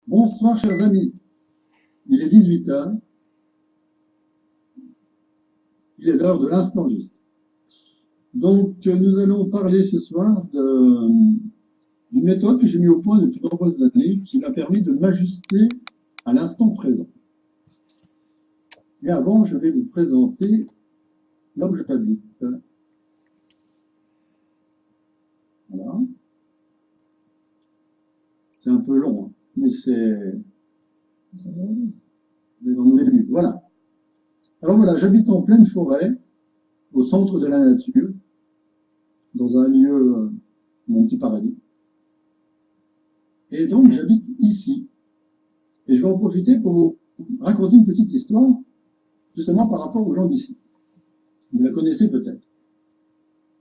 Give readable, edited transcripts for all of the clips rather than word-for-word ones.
Bonsoir, chers amis. Il est 18 heures. Il est l'heure de l'instant juste. Donc, nous allons parler ce soir d'une méthode que j'ai mis au point depuis de nombreuses années qui m'a permis de m'ajuster à l'instant présent. Mais avant, je vais vous présenter là où j'habite. Voilà. C'est un peu long, hein, mais c'est dans le début. Voilà. Alors voilà, j'habite en pleine forêt, au centre de la nature, dans un lieu, mon petit paradis. Et donc, j'habite ici. Et je vais en profiter pour vous raconter une petite histoire, justement par rapport aux gens d'ici. Vous la connaissez peut-être.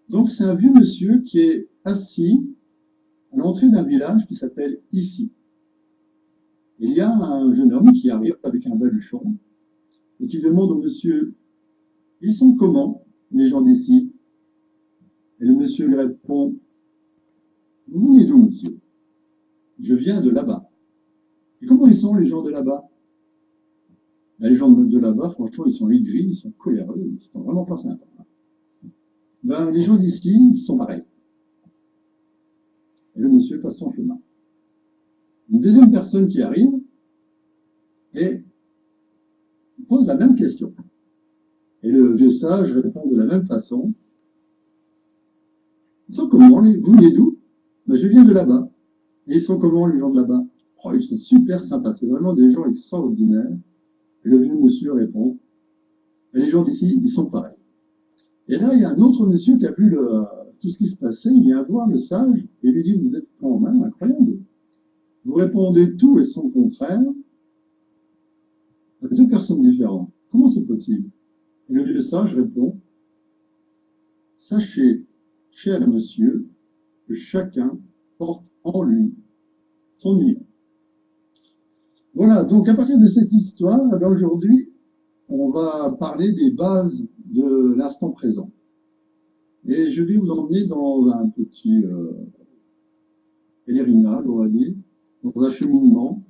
Donc, c'est un vieux monsieur qui est assis à l'entrée d'un village qui s'appelle Ici. Il y a un jeune homme qui arrive avec un baluchon et qui demande au monsieur, ils sont comment, les gens d'ici? Et le monsieur lui répond, vous venez d'où, monsieur? Je viens de là-bas. Et comment ils sont, les gens de là-bas? Ben, les gens de là-bas, franchement, ils sont aigris, ils sont coléreux, ils sont vraiment pas sympas. Ben, les gens d'ici, ils sont pareils. Et le monsieur passe son chemin. Une deuxième personne qui arrive et pose la même question. Et le vieux sage répond de la même façon. Ils sont comment, vous venez d'où? Ben, je viens de là-bas. Et ils sont comment, les gens de là-bas? Oh, ils sont super sympas, c'est vraiment des gens extraordinaires. Et le vieux monsieur répond, et les gens d'ici, ils sont pareils. Et là, il y a un autre monsieur qui a vu tout ce qui se passait, il vient voir le sage et lui dit, vous êtes quand même incroyable. Vous répondez tout et son contraire à deux personnes différentes. Comment c'est possible? Et le vieux sage répond, sachez, cher monsieur, que chacun porte en lui son union. Voilà, donc à partir de cette histoire, aujourd'hui, on va parler des bases de l'instant présent. Et je vais vous emmener dans un petit pèlerinage, on va dire, dans un cheminement.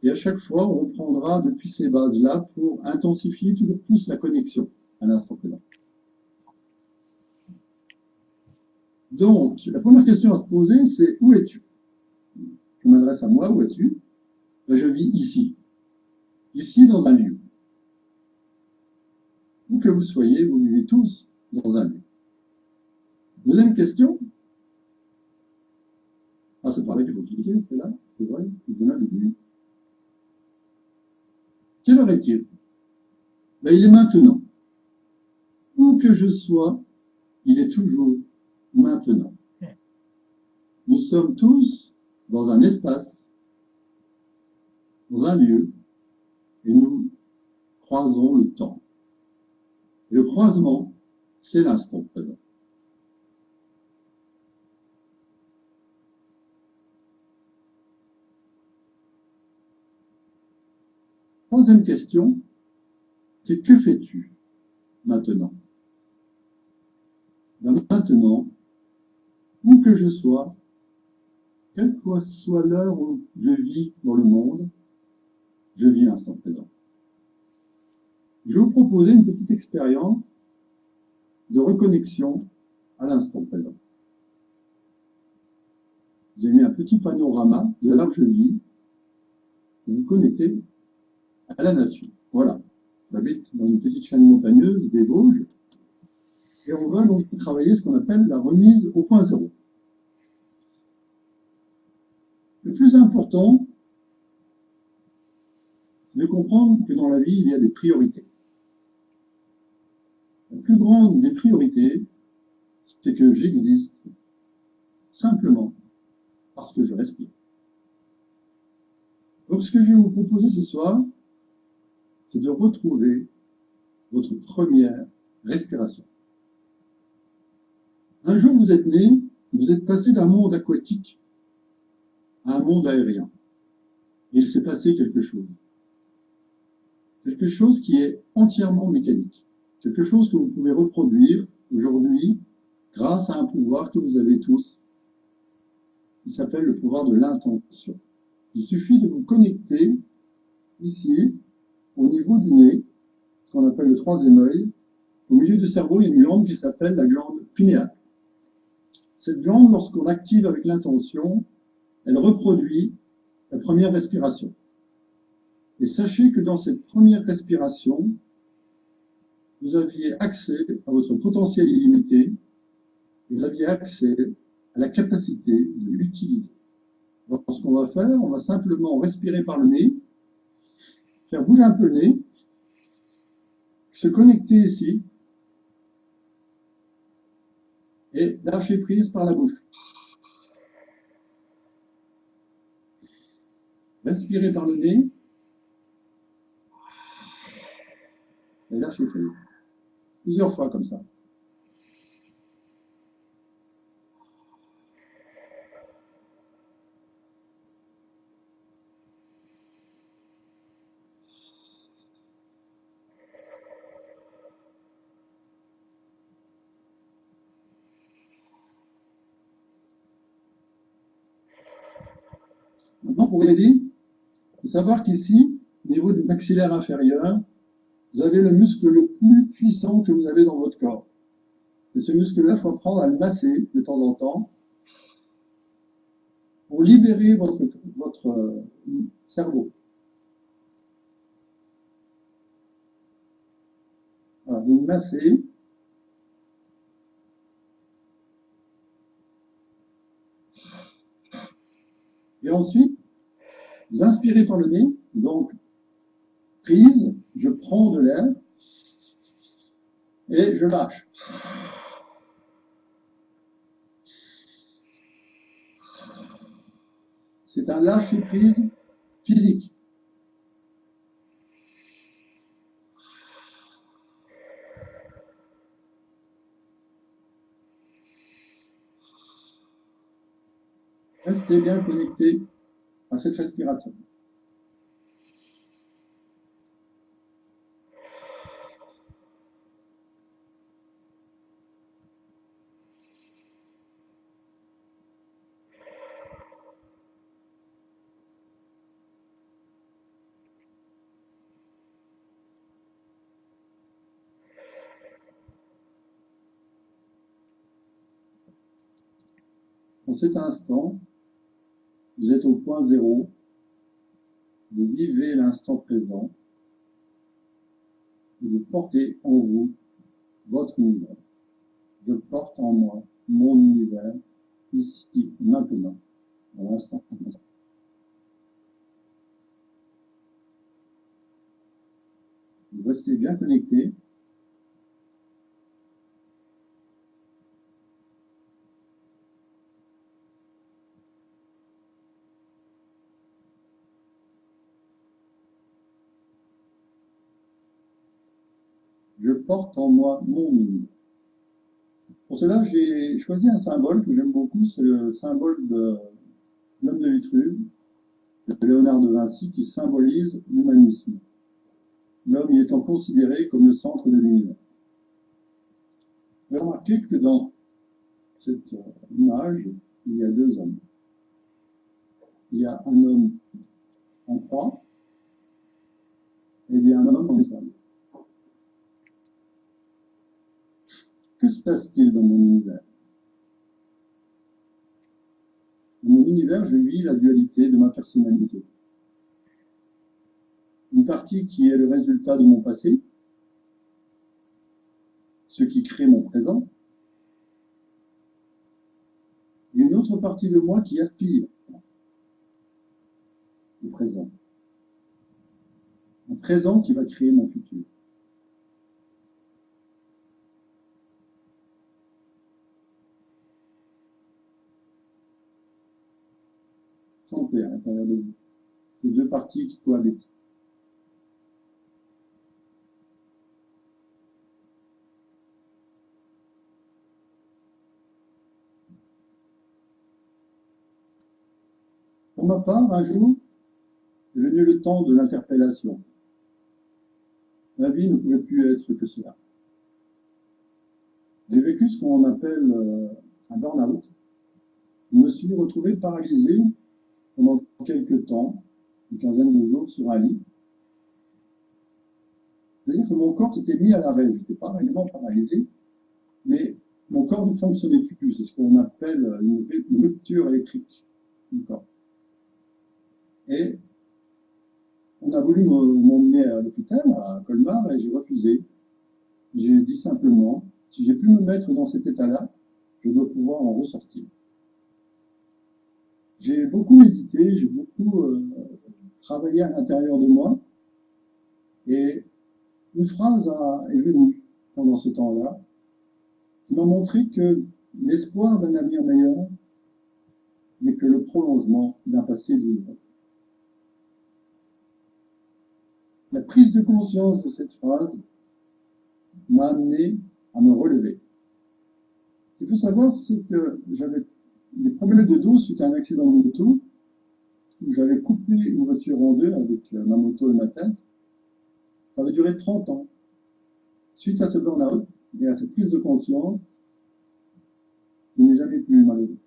Et à chaque fois, on reprendra depuis ces bases-là pour intensifier toujours plus la connexion à l'instant présent. Donc, la première question à se poser, c'est où es-tu? Je m'adresse à moi, où es-tu? Ben, je vis ici. Ici, dans un lieu. Où que vous soyez, vous vivez tous dans un lieu. Deuxième question. Ah, c'est pareil qu'il faut cliquer, c'est là, c'est vrai, c'est là le début. Quelle heure est-il? Ben, il est maintenant. Où que je sois, il est toujours maintenant. Nous sommes tous dans un espace, dans un lieu, et nous croisons le temps. Et le croisement, c'est l'instant présent. Troisième question, c'est que fais-tu maintenant? Maintenant, où que je sois, quelle que soit l'heure où je vis dans le monde, je vis l'instant présent. Je vais vous proposer une petite expérience de reconnexion à l'instant présent. J'ai mis un petit panorama de là où je vis, pour vous connecter à la nature. Voilà. J'habite dans une petite chaîne montagneuse des Vosges, et on va donc travailler ce qu'on appelle la remise au point zéro. Le plus important, c'est de comprendre que dans la vie, il y a des priorités. La plus grande des priorités, c'est que j'existe simplement parce que je respire. Donc ce que je vais vous proposer ce soir, c'est de retrouver votre première respiration. Un jour, vous êtes né, vous êtes passé d'un monde aquatique à un monde aérien. Et il s'est passé quelque chose. Quelque chose qui est entièrement mécanique. Quelque chose que vous pouvez reproduire aujourd'hui grâce à un pouvoir que vous avez tous, qui s'appelle le pouvoir de l'intention. Il suffit de vous connecter ici, au niveau du nez, ce qu'on appelle le troisième œil. Au milieu du cerveau, il y a une glande qui s'appelle la glande pinéale. Cette glande, lorsqu'on l'active avec l'intention, elle reproduit la première respiration. Et sachez que dans cette première respiration, vous aviez accès à votre potentiel illimité, vous aviez accès à la capacité de l'utiliser. Donc, ce qu'on va faire, on va simplement respirer par le nez, faire bouger un peu le nez, se connecter ici, et lâcher prise par la bouche. Respirer par le nez, et lâcher prise. Plusieurs fois comme ça. Maintenant, pour vous aider, il faut savoir qu'ici, au niveau du maxillaire inférieur, vous avez le muscle le plus puissant que vous avez dans votre corps. Et ce muscle-là, il faut apprendre à le masser de temps en temps pour libérer votre cerveau. Voilà, vous le massez. Et ensuite, vous inspirez par le nez, donc prise, je prends de l'air et je lâche. C'est un lâcher-prise physique. Restez bien connecté à cette respiration. En cet instant, vous êtes au point zéro, vous vivez l'instant présent, et vous portez en vous votre univers. Je porte en moi mon univers, ici, maintenant, dans l'instant présent. Vous restez bien connecté. Je porte en moi mon univers. Pour cela, j'ai choisi un symbole que j'aime beaucoup, c'est le symbole de l'homme de Vitruve, de Léonard de Vinci, qui symbolise l'humanisme. L'homme y étant considéré comme le centre de l'univers. Vous avez remarqué que dans cette image, il y a deux hommes. Il y a un homme en croix et il y a un homme en étoile. Que se passe-t-il dans mon univers? Dans mon univers, je vis la dualité de ma personnalité. Une partie qui est le résultat de mon passé, ce qui crée mon présent, et une autre partie de moi qui aspire au présent. Un présent qui va créer mon futur. Santé à l'intérieur de vous. Ces deux parties qui cohabitent. Pour ma part, un jour, est venu le temps de l'interpellation. Ma vie ne pouvait plus être que cela. J'ai vécu ce qu'on appelle un burn-out. Je me suis retrouvé paralysé pendant quelques temps, une quinzaine de jours, sur un lit. C'est-à-dire que mon corps s'était mis à l'arrêt. Je n'étais pas réellement paralysé, mais mon corps ne fonctionnait plus. C'est ce qu'on appelle une rupture électrique du corps. Et on a voulu m'emmener à l'hôpital, à Colmar, et j'ai refusé. J'ai dit simplement, si j'ai pu me mettre dans cet état-là, je dois pouvoir en ressortir. J'ai beaucoup médité, j'ai beaucoup travaillé à l'intérieur de moi, et une phrase est venue pendant ce temps-là, qui m'a montré que l'espoir d'un avenir meilleur n'est que le prolongement d'un passé douloureux. La prise de conscience de cette phrase m'a amené à me relever. Ce qu'il faut savoir, c'est que j'avais des problèmes de dos suite à un accident de moto, où j'avais coupé une voiture en deux avec ma moto et ma tête. Ça avait duré 30 ans. Suite à ce burn-out et à cette prise de conscience, je n'ai jamais plus eu mal au dos.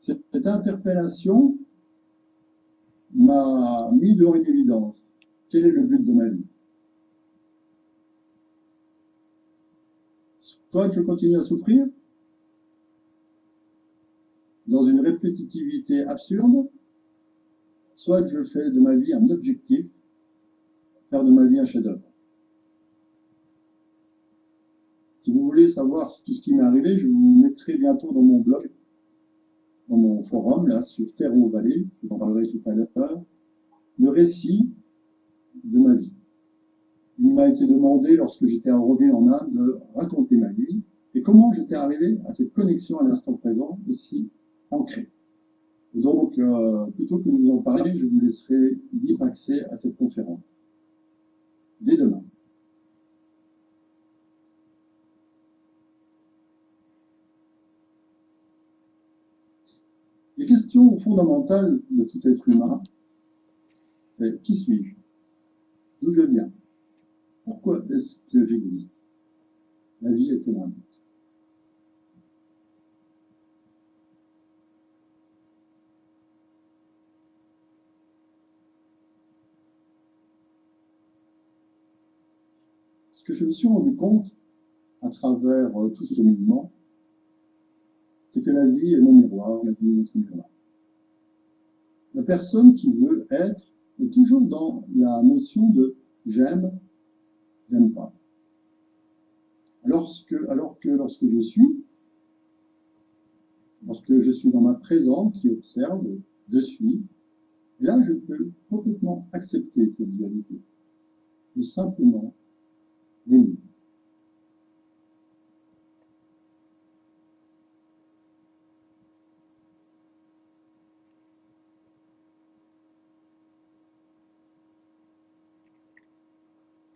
Cette interpellation m'a mis devant une évidence. Quel est le but de ma vie? Soit je continue à souffrir, dans une répétitivité absurde, soit je fais de ma vie un objectif, faire de ma vie un chef-d'œuvre. Si vous voulez savoir tout ce qui m'est arrivé, je vous mettrai bientôt dans mon blog, dans mon forum, là, sur Terre ou Vallée, je vous en parlerai tout à l'heure, le récit de ma vie. Il m'a été demandé, lorsque j'étais à Auroville en Inde, de raconter ma vie et comment j'étais arrivé à cette connexion à l'instant présent aussi ancrée. Et donc, plutôt que de vous en parler, je vous laisserai libre accès à cette conférence. Dès demain. Les questions fondamentales de tout être humain, c'est qui suis-je? D'où je viens? Pourquoi est-ce que j'existe? La vie est-elle un but? Ce que je me suis rendu compte à travers tout ce cheminement, c'est que la vie est mon miroir, la vie est notre miroir. La personne qui veut être est toujours dans la notion de j'aime, j'aime pas. Alors que lorsque je suis dans ma présence qui observe, je suis, et là je peux complètement accepter cette dualité, et simplement l'aimer.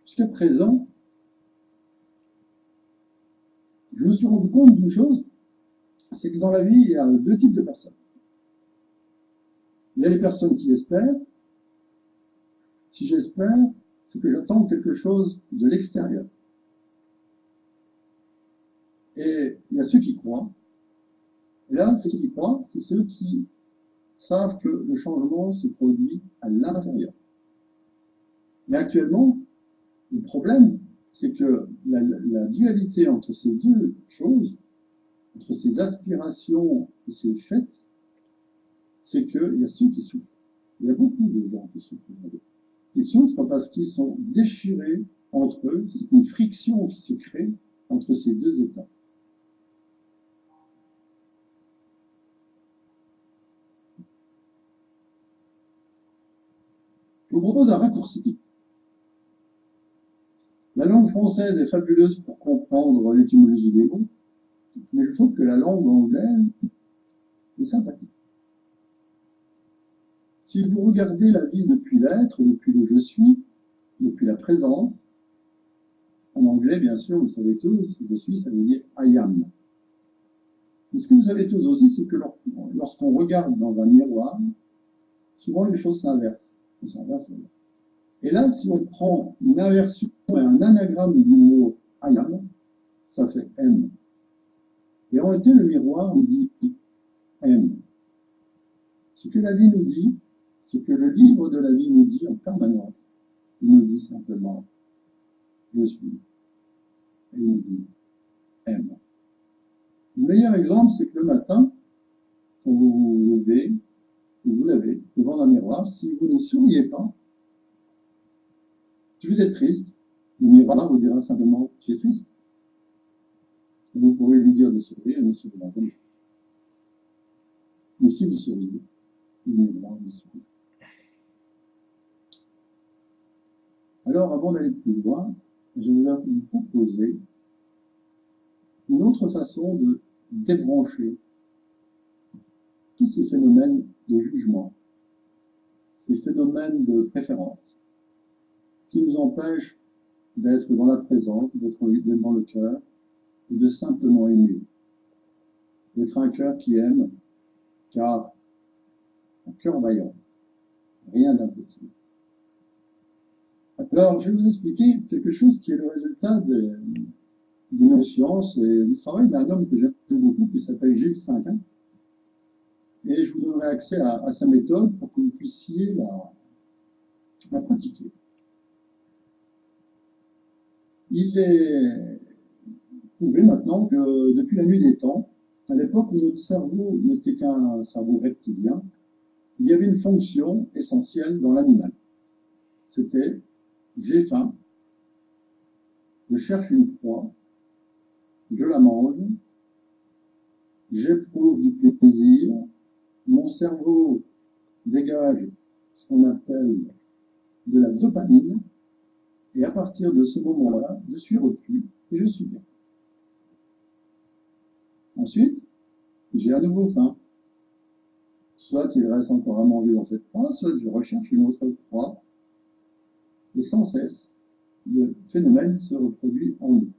Jusqu'à présent, je me suis rendu compte d'une chose, c'est que dans la vie, il y a deux types de personnes. Il y a les personnes qui espèrent. Si j'espère, c'est que j'attends quelque chose de l'extérieur. Et il y a ceux qui croient. Et là, ceux qui croient, c'est ceux qui savent que le changement se produit à l'intérieur. Mais actuellement, le problème, c'est que la dualité entre ces deux choses, entre ces aspirations et ces faits, c'est qu'il y a ceux qui souffrent. Il y a beaucoup de gens qui souffrent. Ils souffrent parce qu'ils sont déchirés entre eux, c'est une friction qui se crée entre ces deux états. Je vous propose un raccourci. La langue française est fabuleuse pour comprendre l'étymologie des mots, mais je trouve que la langue anglaise est sympathique. Si vous regardez la vie depuis l'être, depuis le je suis, depuis la présence, en anglais, bien sûr, vous savez tous, je suis, ça veut dire I am. Mais ce que vous savez tous aussi, c'est que lorsqu'on regarde dans un miroir, souvent les choses s'inversent. Et là, si on prend une inversion et un anagramme du mot I am, ça fait M. Et en réalité, le miroir nous dit M. Ce que la vie nous dit, ce que le livre de la vie nous dit en permanence, il nous dit simplement je suis. Et il nous dit M. Le meilleur exemple, c'est que le matin, quand vous vous levez, vous l'avez devant un miroir, si vous ne souriez pas, si vous êtes triste, le miroir vous dira simplement tu es triste. Vous pourrez lui dire de sourire, il ne sourira jamais. Mais si vous souriez, le miroir vous sourit. Alors, avant d'aller plus loin, je voudrais vous proposer une autre façon de débrancher tous ces phénomènes de jugement, ces phénomènes de préférence, qui nous empêchent d'être dans la présence, d'être dans le cœur, et de simplement aimer. D'être un cœur qui aime, car un cœur vaillant, rien d'impossible. Alors, je vais vous expliquer quelque chose qui est le résultat des neurosciences et du travail d'un homme que j'aime beaucoup, qui s'appelle Gilles Simon. Et je vous donnerai accès à sa méthode pour que vous puissiez la pratiquer. Il est prouvé maintenant que depuis la nuit des temps, à l'époque où notre cerveau n'était qu'un cerveau reptilien, il y avait une fonction essentielle dans l'animal. C'était j'ai faim, je cherche une proie, je la mange, j'éprouve du plaisir, mon cerveau dégage ce qu'on appelle de la dopamine, et à partir de ce moment-là, je suis repu et je suis bien. Ensuite, j'ai à nouveau faim. Soit il reste encore à manger dans cette proie, soit je recherche une autre proie, et sans cesse, le phénomène se reproduit en nous.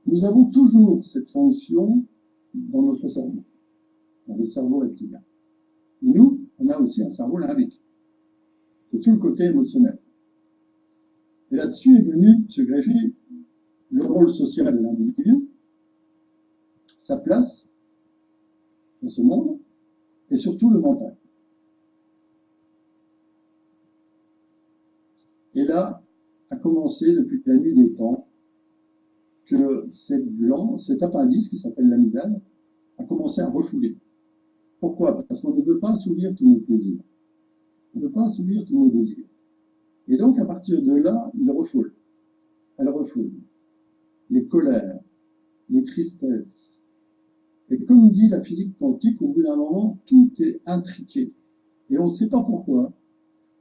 Nous avons toujours cette fonction dans notre cerveau, dans le cerveau reptilien. Nous, on a aussi un cerveau limbique. C'est tout le côté émotionnel. Et là-dessus est venu se greffer le rôle social de l'individu, sa place dans ce monde, et surtout le mental. Et là a commencé depuis la nuit des temps que cet appendice qui s'appelle l'amygdale a commencé à refouler. Pourquoi? Parce qu'on ne peut pas assouvir tous nos plaisirs. On ne peut pas assouvir tous nos désirs. Et donc, à partir de là, il refoule. Elle refoule. Les colères, les tristesses. Et comme dit la physique quantique, au bout d'un moment, tout est intriqué. Et on ne sait pas pourquoi.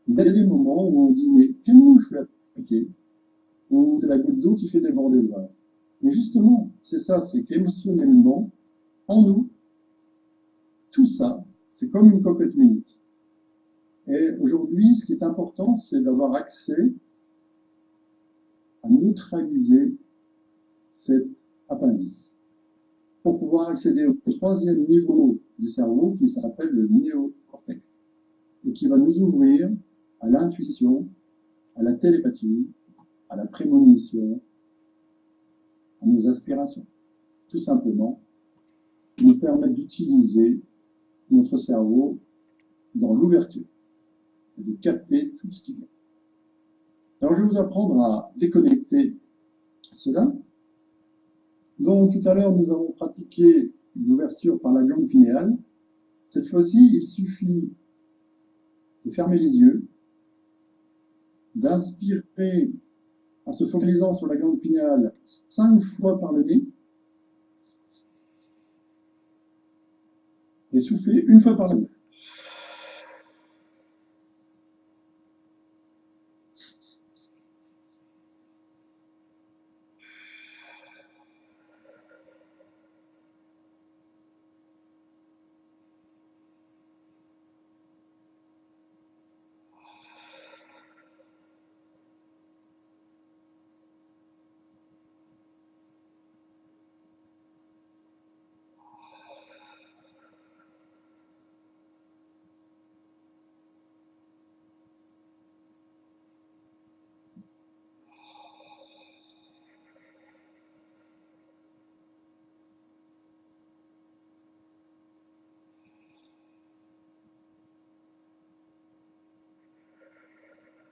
Il y a des moments où on dit, mais quelle mouche je vais appliquer? Ou c'est la goutte d'eau qui fait déborder le vase. Mais justement, c'est ça, c'est qu'émotionnellement, en nous, tout ça, c'est comme une cocotte minute. Et aujourd'hui, ce qui est important, c'est d'avoir accès à neutraliser cet appendice pour pouvoir accéder au troisième niveau du cerveau qui s'appelle le néocortex et qui va nous ouvrir à l'intuition, à la télépathie, à la prémonition, à nos aspirations. Tout simplement, nous permettre d'utiliser notre cerveau dans l'ouverture et de capter tout ce qui vient. Alors, je vais vous apprendre à déconnecter cela. Donc, tout à l'heure, nous avons pratiqué l'ouverture par la glande pinéale. Cette fois-ci, il suffit de fermer les yeux, d'inspirer en se focalisant sur la glande pinéale 5 fois par le nez, et souffler une fois par la bouche.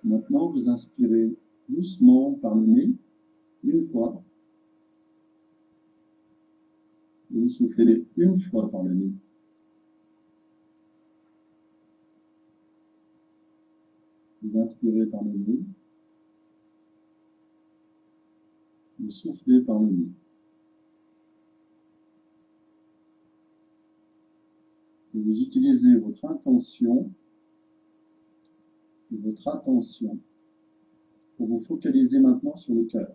Maintenant, vous inspirez doucement par le nez, une fois. Et vous soufflez une fois par le nez. Vous inspirez par le nez. Vous soufflez par le nez. Et vous utilisez votre intention et votre attention pour vous focaliser maintenant sur le cœur.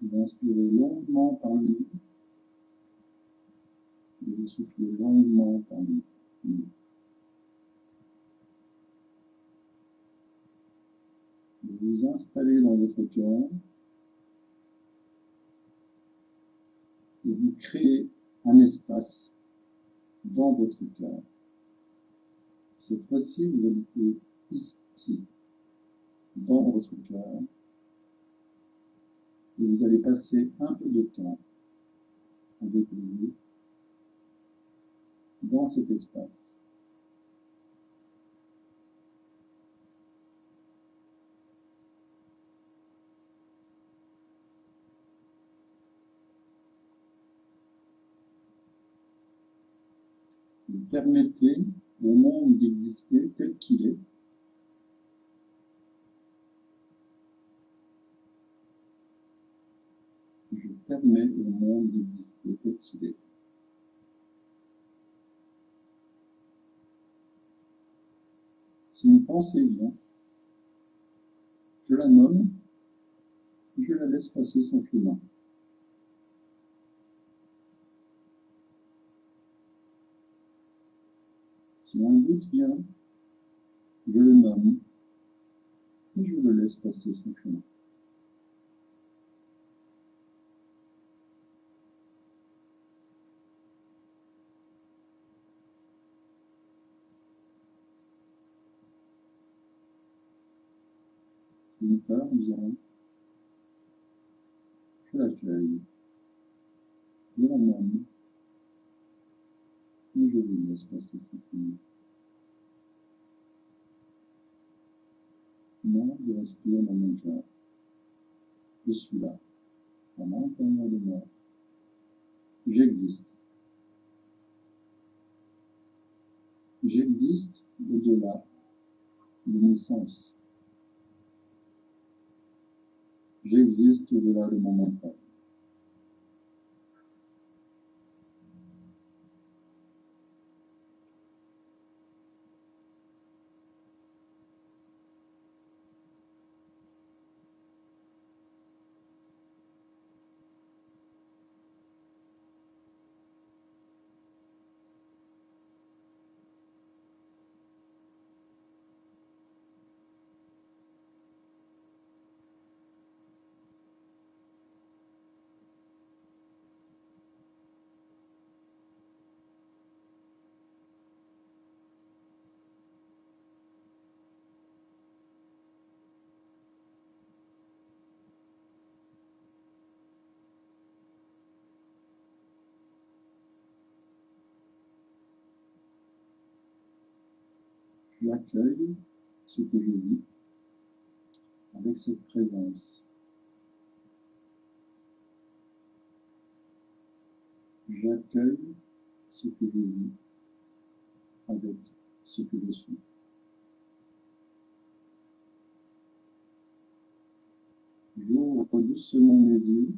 Vous inspirez longuement par le nez et vous soufflez longuement par le nez. Vous vous installez dans votre cœur et vous créez un espace dans votre cœur. Cette fois-ci, vous habitez ici, dans votre cœur, et vous allez passer un peu de temps avec vous dans cet espace. Vous permettez au monde d'exister tel qu'il est. Je permets au monde d'exister tel qu'il est. Si une pensée vient, je la nomme, et je la laisse passer son chemin. Si un doute vient, je le nomme, et je le laisse passer son chemin. Si une peur vient, je l'accueille, je la nomme, et je lui laisse passer son chemin. Moi, je respire dans mon cœur. Je suis là, à l'intérieur de moi. J'existe. J'existe au-delà de mes sens. J'existe au-delà de mon mental. J'accueille ce que je vis avec cette présence. J'accueille ce que je vis avec ce que je suis. J'ouvre doucement mes yeux.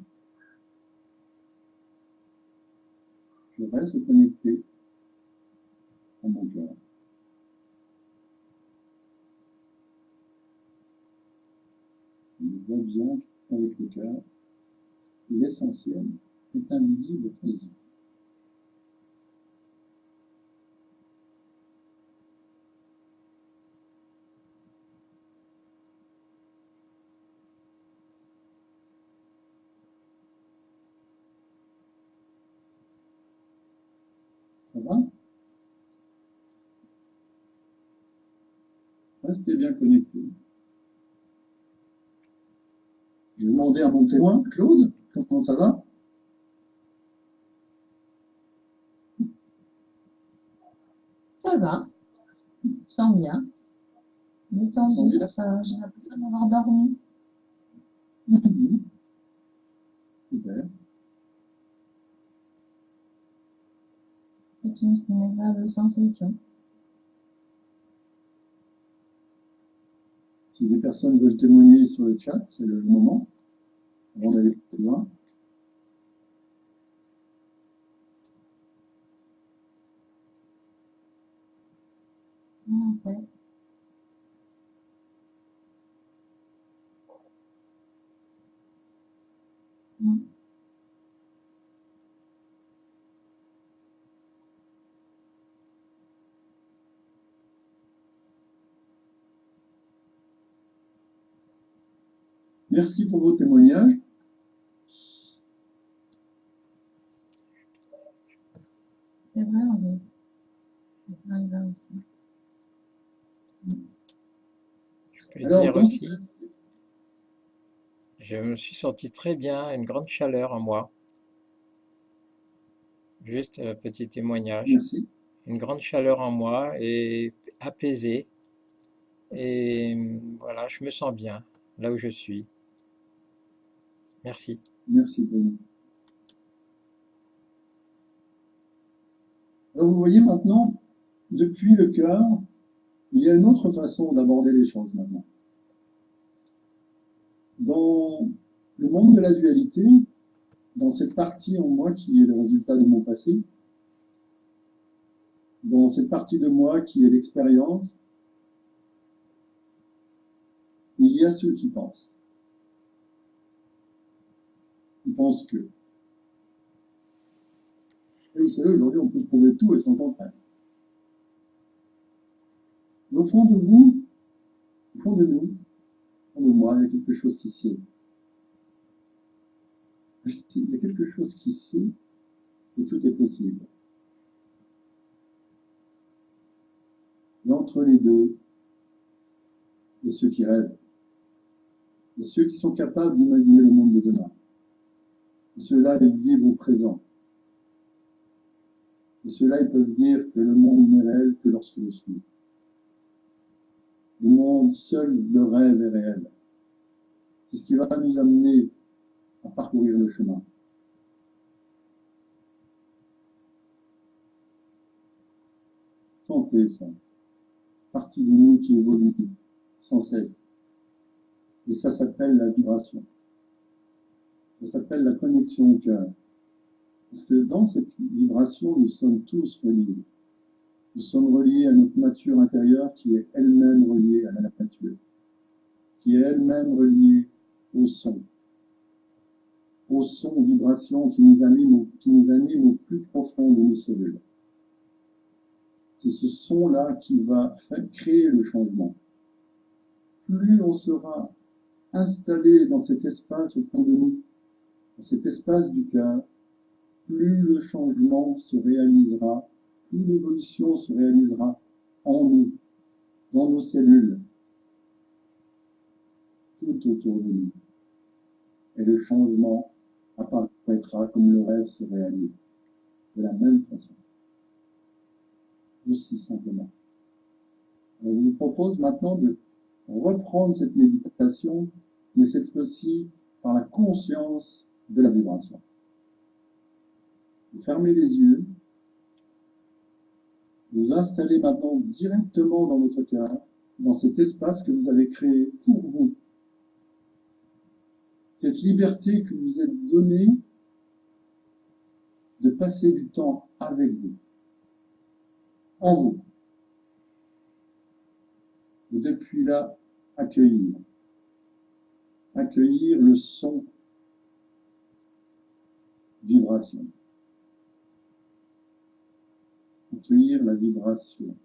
Je reste connecté à mon cœur. Je vois bien avec le cœur, l'essentiel est invisible aux yeux. Ça va? Restez bien connectés. Je vais demander à mon témoin, Claude, comment ça va? Ça va, sans bien. Sans Détendu, bien. j'ai l'impression d'avoir dormi. Super. C'est une agréable sensation. Si des personnes veulent témoigner sur le chat, c'est le moment, avant d'aller plus loin. En fait. Merci pour vos témoignages. C'est vrai, on arrive là aussi. Je peux Alors, dire donc, aussi, je me suis senti très bien, une grande chaleur en moi. Juste un petit témoignage. merci. Une grande chaleur en moi et apaisée. Et voilà, je me sens bien là où je suis. Merci. Merci Bruno. Alors, vous voyez maintenant, depuis le cœur, il y a une autre façon d'aborder les choses maintenant. Dans le monde de la dualité, dans cette partie en moi qui est le résultat de mon passé, dans cette partie de moi qui est l'expérience, il y a ceux qui pensent. Ils pensent que. Et vous savez, aujourd'hui, on peut prouver tout et son contraire. Mais au fond de vous, au fond de nous, au fond de moi, il y a quelque chose qui sait. Il y a quelque chose qui sait que tout est possible. Et entre les deux, il y a ceux qui rêvent. Il y a ceux qui sont capables d'imaginer le monde de demain. Et ceux-là, ils vivent au présent. Et ceux-là, ils peuvent dire que le monde n'est réel que lorsque je suis. Le monde seul, le rêve est réel. C'est ce qui va nous amener à parcourir le chemin. Sentez ça. Partie de nous qui évolue sans cesse. Et ça s'appelle la vibration. Ça s'appelle la connexion au cœur. Parce que dans cette vibration, nous sommes tous reliés. Nous sommes reliés à notre nature intérieure qui est elle-même reliée à la nature, qui est elle-même reliée au son, aux vibrations qui nous animent au plus profond de nos cellules. C'est ce son-là qui va créer le changement. Plus on sera installé dans cet espace au fond de nous, dans cet espace du cœur, plus le changement se réalisera, plus l'évolution se réalisera en nous, dans nos cellules, tout autour de nous. Et le changement apparaîtra comme le rêve se réalise, de la même façon, aussi simplement. Alors, je vous propose maintenant de reprendre cette méditation, mais cette fois-ci par la conscience de la vibration. Vous fermez les yeux, vous installez maintenant directement dans votre cœur, dans cet espace que vous avez créé pour vous. Cette liberté que vous êtes donnée de passer du temps avec vous, en vous. Et depuis là, accueillir le son, vibration. Accueillir la vibration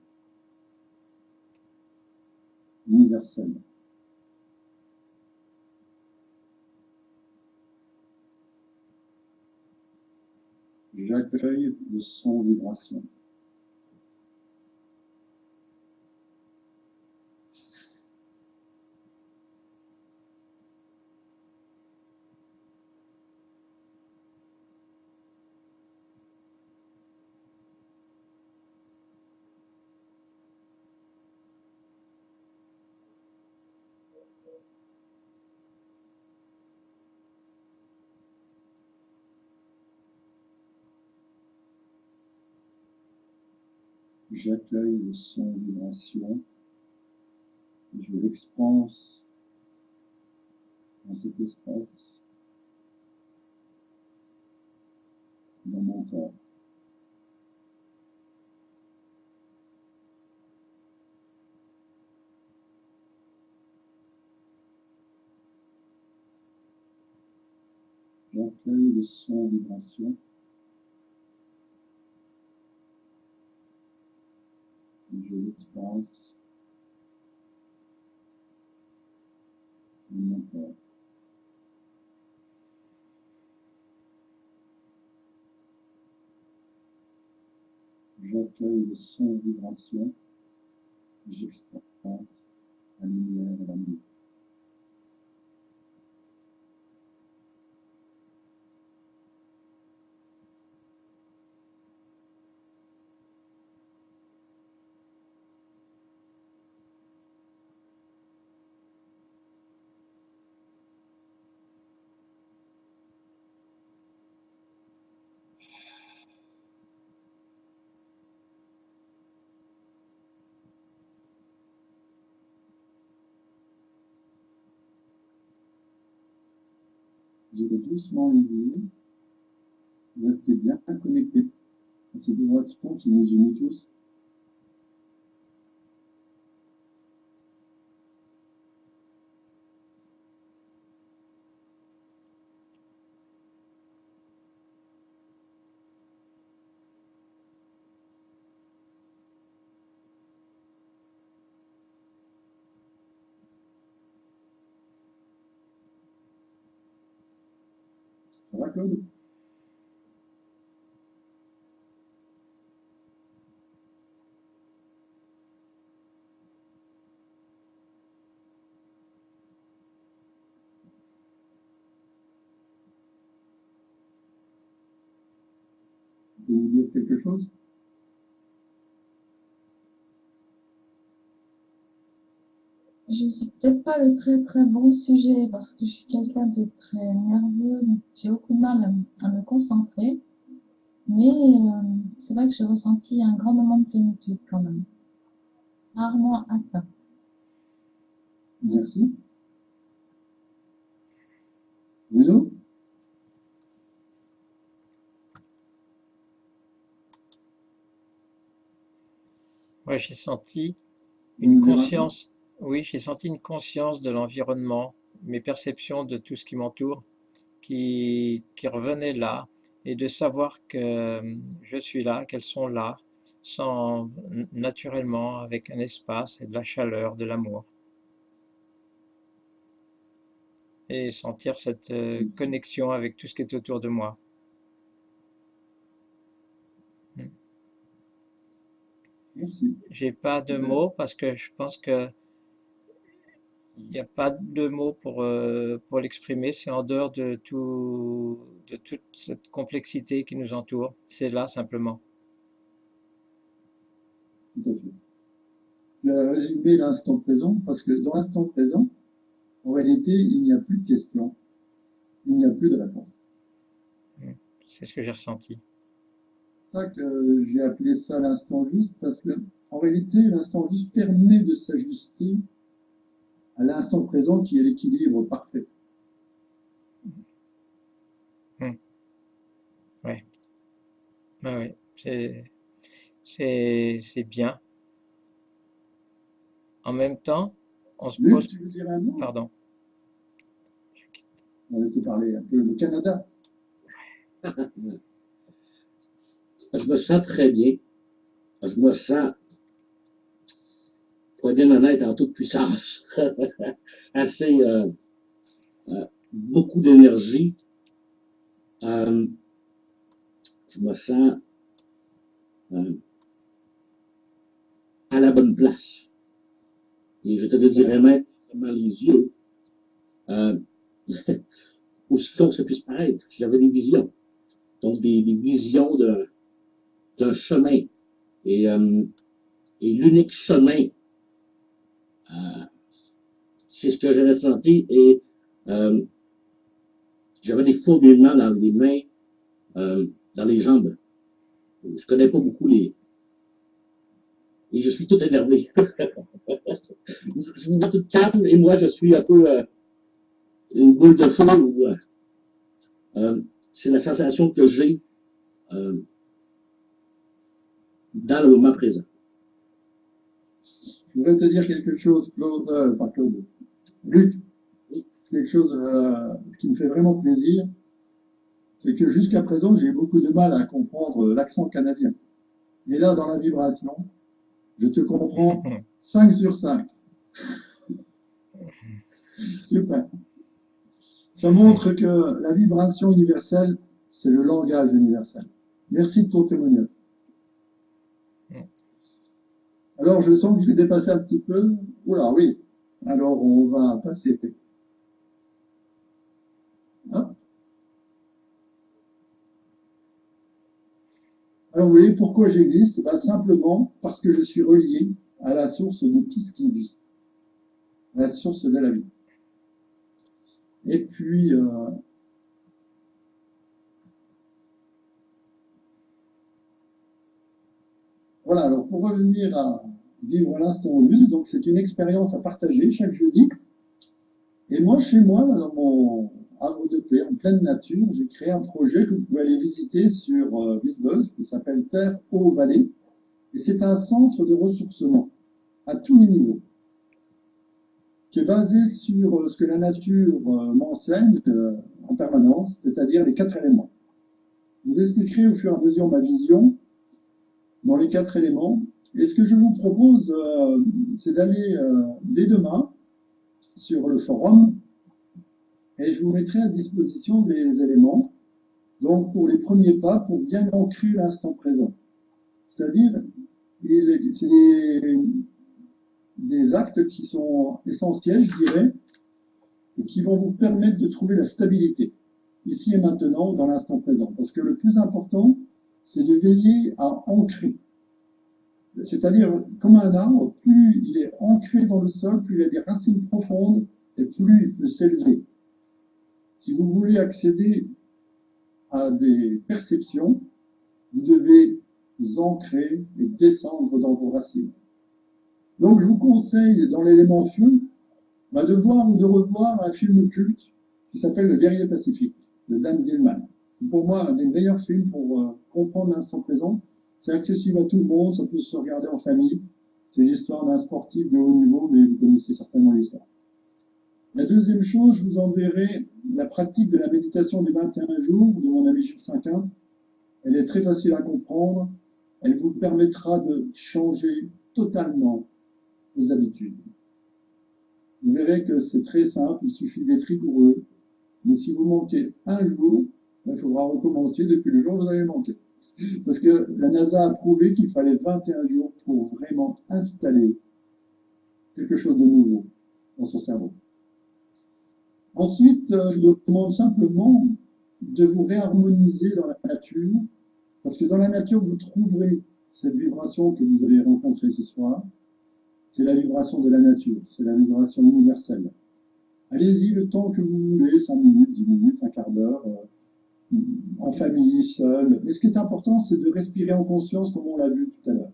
universelle. J'accueille le son vibration. J'accueille le son vibration et je l'expanse dans cet espace, dans mon corps. J'accueille le son vibration et je l'expanse dans mon corps. J'accueille le son vibration et j'expanse la lumière et l'amour. Vous allez doucement les yeux, restez bien connectés à cette vibration qui nous unit tous. Ça va, Claude? Je peux vous dire quelque chose? Je suis peut-être pas le très très bon sujet parce que je suis quelqu'un de très nerveux, donc j'ai beaucoup de mal à me concentrer. Mais c'est vrai que j'ai ressenti un grand moment de plénitude quand même. Rarement atteint. Merci. Bruno? Moi, j'ai senti Vous une nous direz un peu? conscience, oui, j'ai senti une conscience de l'environnement, mes perceptions de tout ce qui m'entoure, qui revenaient là, et de savoir que je suis là, qu'elles sont là, sans, naturellement, avec un espace et de la chaleur, de l'amour. Et sentir cette connexion avec tout ce qui est autour de moi. Merci. J'ai pas de mots parce que je pense que il n'y a pas de mots pour l'exprimer. C'est en dehors de toute cette complexité qui nous entoure. C'est là simplement. Tout à fait. Je vais résumer l'instant présent parce que dans l'instant présent, en réalité, il n'y a plus de questions, il n'y a plus de réponse. C'est ce que j'ai ressenti. C'est pour ça que j'ai appelé ça l'instant juste parce que, en réalité, l'instant juste permet de s'ajuster à l'instant présent qui est l'équilibre parfait. Ouais, ouais, ouais. C'est bien. En même temps, on se Luc, pose. tu veux dire un mot? Pardon. On va laisser parler un peu le Canada. Je me sens très bien. Je me sens, pour être bien honnête, en toute puissance. Assez, beaucoup d'énergie. Je me sens à la bonne place. Et je te le dirais même, seulement les yeux, aussitôt que ça puisse paraître, j'avais des visions. Donc des visions d'un chemin. Et l'unique chemin, c'est ce que j'avais senti. Et j'avais des fourmillements dans les mains, dans les jambes. Je connais pas beaucoup et je suis tout énervé. Je vous vois tout calme, et moi, je suis un peu une boule de feu. C'est la sensation que j'ai dans le moment présent. Je voudrais te dire quelque chose, Claude, pas Claude, Luc. C'est quelque chose qui me fait vraiment plaisir. C'est que jusqu'à présent, j'ai eu beaucoup de mal à comprendre l'accent canadien. Et là, dans la vibration, je te comprends 5 sur 5. Super. Ça montre que la vibration universelle, c'est le langage universel. Merci de ton témoignage. Alors, je sens que j'ai dépassé un petit peu. Oula, oui. Alors, on va passer. Hein? Alors, vous voyez pourquoi j'existe? Simplement parce que je suis relié à la source de tout ce qui vit, à la source de la vie. Et puis, voilà, alors pour revenir à vivre l'instant juste, donc c'est une expérience à partager chaque jeudi. Et moi, chez moi, dans mon havre de paix, en pleine nature, j'ai créé un projet que vous pouvez aller visiter sur Visbuzz, qui s'appelle Terre, Eau, Vallée. Et c'est un centre de ressourcement à tous les niveaux, qui est basé sur ce que la nature m'enseigne en permanence, c'est-à-dire les 4 éléments. Je vous expliquerai au fur et à mesure ma vision dans les 4 éléments. Et ce que je vous propose, c'est d'aller dès demain sur le forum et je vous mettrai à disposition des éléments, donc pour les premiers pas, pour bien ancrer l'instant présent. C'est-à-dire, c'est des actes qui sont essentiels, je dirais, et qui vont vous permettre de trouver la stabilité, ici et maintenant, dans l'instant présent. Parce que le plus important, c'est de veiller à ancrer. C'est-à-dire, comme un arbre, plus il est ancré dans le sol, plus il a des racines profondes, et plus il peut s'élever. Si vous voulez accéder à des perceptions, vous devez vous ancrer et descendre dans vos racines. Donc, je vous conseille, dans l'élément feu, de voir ou de revoir un film culte qui s'appelle Le Guerrier Pacifique, de Dan Gilman. Pour moi, un des meilleurs films pour comprendre l'instant présent. C'est accessible à tout le monde, ça peut se regarder en famille. C'est l'histoire d'un sportif de haut niveau, mais vous connaissez certainement l'histoire. La deuxième chose, je vous enverrai la pratique de la méditation des 21 jours de mon ami Gilles Cinquin. Elle est très facile à comprendre. Elle vous permettra de changer totalement vos habitudes. Vous verrez que c'est très simple, il suffit d'être rigoureux. Mais si vous manquez un jour, il faudra recommencer depuis le jour où vous avez manqué. Parce que la NASA a prouvé qu'il fallait 21 jours pour vraiment installer quelque chose de nouveau dans son cerveau. Ensuite, je vous demande simplement de vous réharmoniser dans la nature, parce que dans la nature, vous trouverez cette vibration que vous avez rencontrée ce soir. C'est la vibration de la nature, c'est la vibration universelle. Allez-y le temps que vous voulez, 5 minutes, 10 minutes, un quart d'heure, en famille, seul. Mais ce qui est important, c'est de respirer en conscience, comme on l'a vu tout à l'heure.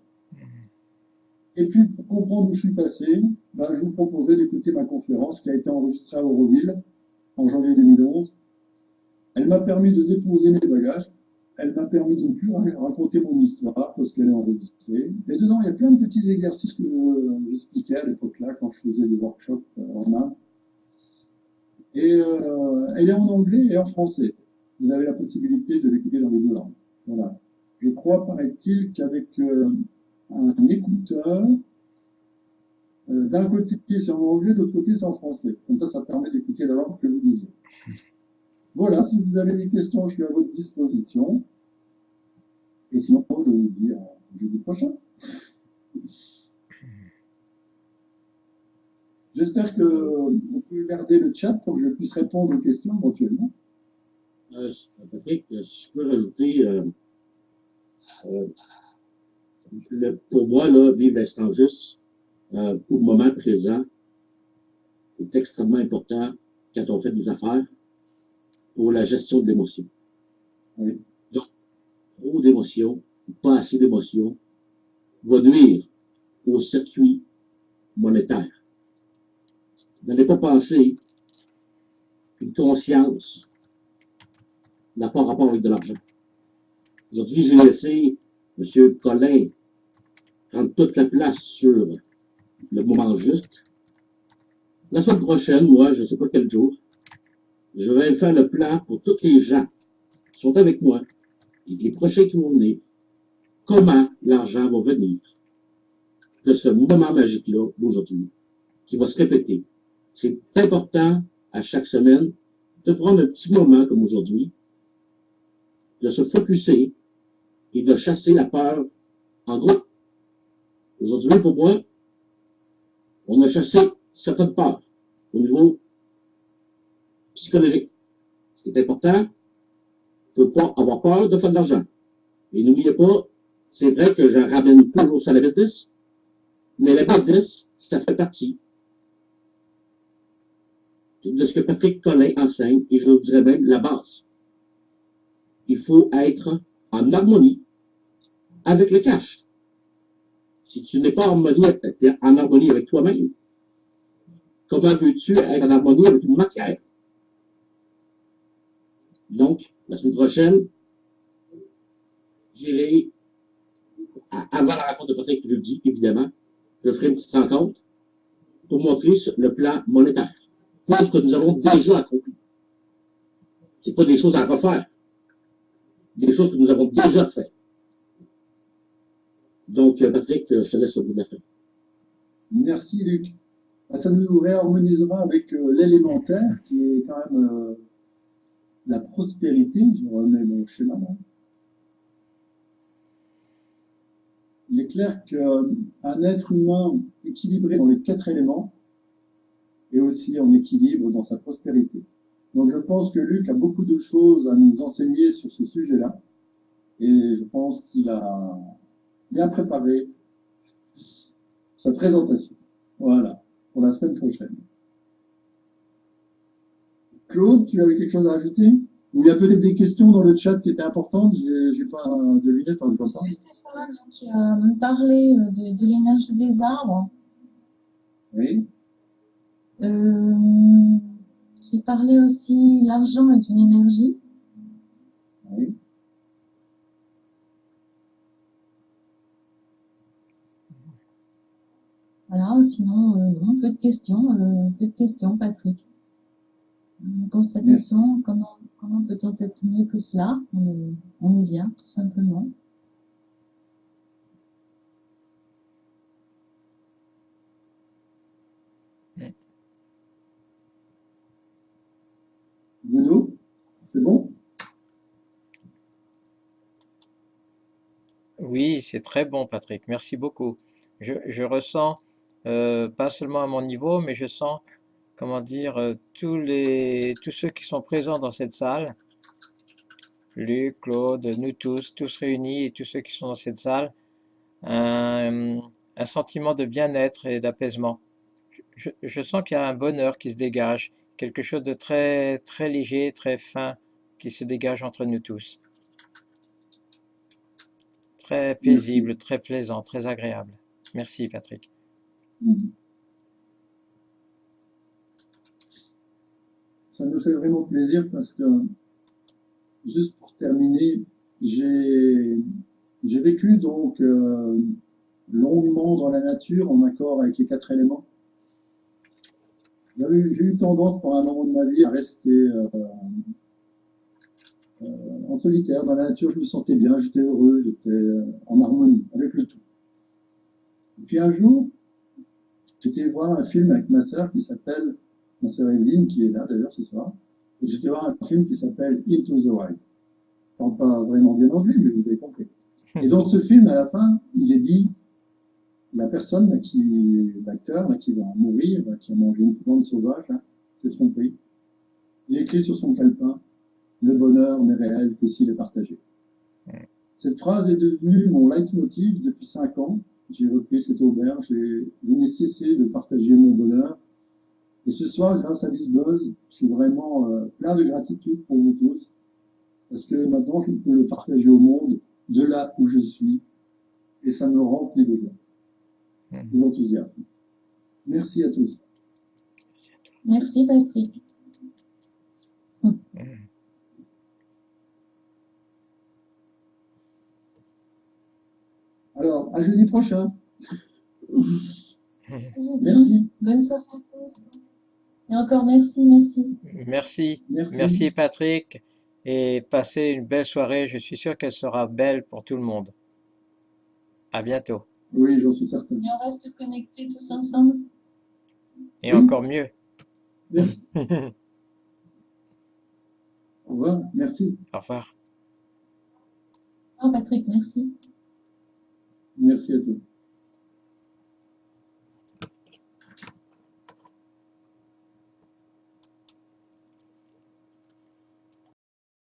Et puis, pour comprendre où je suis passé, je vous proposerai d'écouter ma conférence qui a été enregistrée à Auroville en janvier 2011. Elle m'a permis de déposer mes bagages. Elle m'a permis de ne plus raconter mon histoire parce qu'elle est enregistrée. Et dedans, il y a plein de petits exercices que j'expliquais à l'époque-là quand je faisais des workshops en Inde. Et elle est en anglais et en français. Vous avez la possibilité de l'écouter dans les 2 langues. Voilà. Je crois, paraît-il, qu'avec un écouteur, d'un côté c'est en anglais, de l'autre côté c'est en français. Comme ça permet d'écouter la langue que vous disiez. Voilà, si vous avez des questions, je suis à votre disposition. Et sinon, je vais vous dire jeudi prochain. J'espère que vous pouvez garder le chat pour que je puisse répondre aux questions éventuellement. Patrick, si je peux rajouter, pour moi, là, vivre l'instant juste, pour le moment présent, est extrêmement important quand on fait des affaires pour la gestion de l'émotion. Oui. Donc, trop d'émotions, pas assez d'émotions, va nuire au circuit monétaire. Vous n'allez pas penser qu'une conscience n'a pas rapport avec de l'argent. Aujourd'hui, j'ai laissé M. Collin prendre toute la place sur le moment juste. La semaine prochaine, moi, je ne sais pas quel jour, je vais faire le plan pour tous les gens qui sont avec moi et les prochains qui vont venir. Comment l'argent va venir de ce moment magique-là d'aujourd'hui qui va se répéter. C'est important à chaque semaine de prendre un petit moment comme aujourd'hui, de se focusser et de chasser la peur en groupe. Aujourd'hui, pour moi, on a chassé certaines peurs au niveau psychologique. Ce qui est important, il ne faut pas avoir peur de faire de l'argent. Et n'oubliez pas, c'est vrai que je ramène toujours ça à la business, mais la business, ça fait partie de ce que Patrick Collin enseigne, et je vous dirais même la base. Il faut être en harmonie avec le cash. Si tu n'es pas en harmonie avec toi-même, comment veux-tu être en harmonie avec une matière? Donc, la semaine prochaine, j'irai, avant la rencontre de Patrick jeudi, évidemment, je ferai une petite rencontre pour montrer le plan monétaire. Chose que nous avons déjà accompli. Ce n'est pas des choses à refaire. Des choses que nous avons déjà faites. Donc, Patrick, je te laisse au bout de la fin. Merci, Luc. Ça nous réharmonisera avec l'élémentaire, qui est quand même la prospérité. Je remets mon schéma là. Il est clair qu'un être humain équilibré dans les 4 éléments est aussi en équilibre dans sa prospérité. Donc je pense que Luc a beaucoup de choses à nous enseigner sur ce sujet-là. Et je pense qu'il a bien préparé sa présentation. Voilà, pour la semaine prochaine. Claude, tu avais quelque chose à ajouter? Ou il y a peut-être des questions dans le chat qui étaient importantes? J'ai pas de lunettes en disant ça. C'est Stéphane qui a parlé de l'énergie des arbres. Oui. Qui parlait aussi l'argent est une énergie. Oui. Voilà, sinon, non, peu de questions, Patrick. On pose cette question, comment peut-on être mieux que cela? On y vient, tout simplement. Bruno, c'est bon? Oui, c'est très bon, Patrick. Merci beaucoup. Je ressens, pas seulement à mon niveau, mais je sens, comment dire, tous ceux qui sont présents dans cette salle, Luc, Claude, nous tous réunis et tous ceux qui sont dans cette salle, un sentiment de bien-être et d'apaisement. Je sens qu'il y a un bonheur qui se dégage, quelque chose de très, très léger, très fin qui se dégage entre nous tous. Très paisible, très plaisant, très agréable. Merci, Patrick. Ça nous fait vraiment plaisir parce que, juste pour terminer, j'ai vécu donc longuement dans la nature en accord avec les 4 éléments. J'ai eu tendance pour un moment de ma vie à rester en solitaire dans la nature. Je me sentais bien, j'étais heureux, j'étais en harmonie avec le tout. Et puis un jour, j'étais voir un film avec ma sœur qui s'appelle, ma sœur Evelyne, qui est là d'ailleurs ce soir, et j'étais voir un film qui s'appelle Into the Wild. Je parle pas vraiment bien anglais, mais vous avez compris. Et dans ce film, à la fin, il est dit, la personne l'acteur qui va mourir, qui a mangé une plante sauvage, s'est trompé. Il écrit sur son calepin, le bonheur n'est réel que s'il est partagé. Cette phrase est devenue mon leitmotiv depuis 5 ans. J'ai repris cette auberge, je n'ai cessé de partager mon bonheur. Et ce soir, grâce à Lisbuzz, je suis vraiment plein de gratitude pour vous tous, parce que maintenant, je peux le partager au monde de là où je suis, et ça me remplit de joie. et l'enthousiasme. Merci à tous. Merci à toi. Merci Patrick. Alors, à jeudi prochain. Merci. Bonne soirée à tous. Et encore merci. Merci, Merci. merci Patrick, et passez une belle soirée. Je suis sûr qu'elle sera belle pour tout le monde. À bientôt. Oui, j'en suis certain. Et on reste connectés tous ensemble. Et Oui. encore mieux. Merci. Au revoir. Merci. Au revoir. Oh Patrick, merci. Merci à tous.